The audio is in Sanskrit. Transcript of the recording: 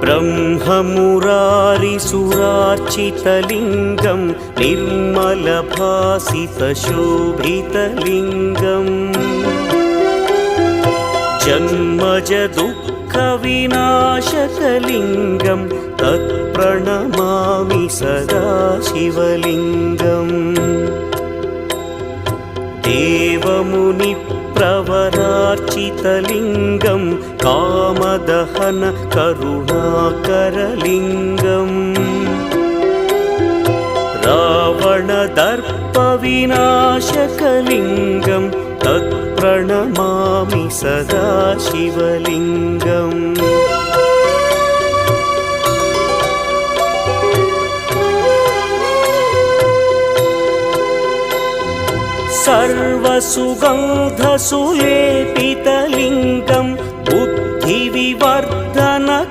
ब्रह्ममुरारिसुरार्चितलिङ्गं निर्मलभासितशोभितलिङ्गम् जन्मजदुःखविनाशकलिङ्गं तत्प्रणमामि सदा शिवलिङ्गम् देवमुनिप्रवरार्चितलिङ्गं कामदहन करुणाकरलिङ्गम् रावणदर्पविनाशकलिङ्गं तत्प्रणमामि सदा शिवलिङ्गम् सर्वसुगन्धसुलेपितलिङ्गं बुद्धिविवर्धकलिङ्गम्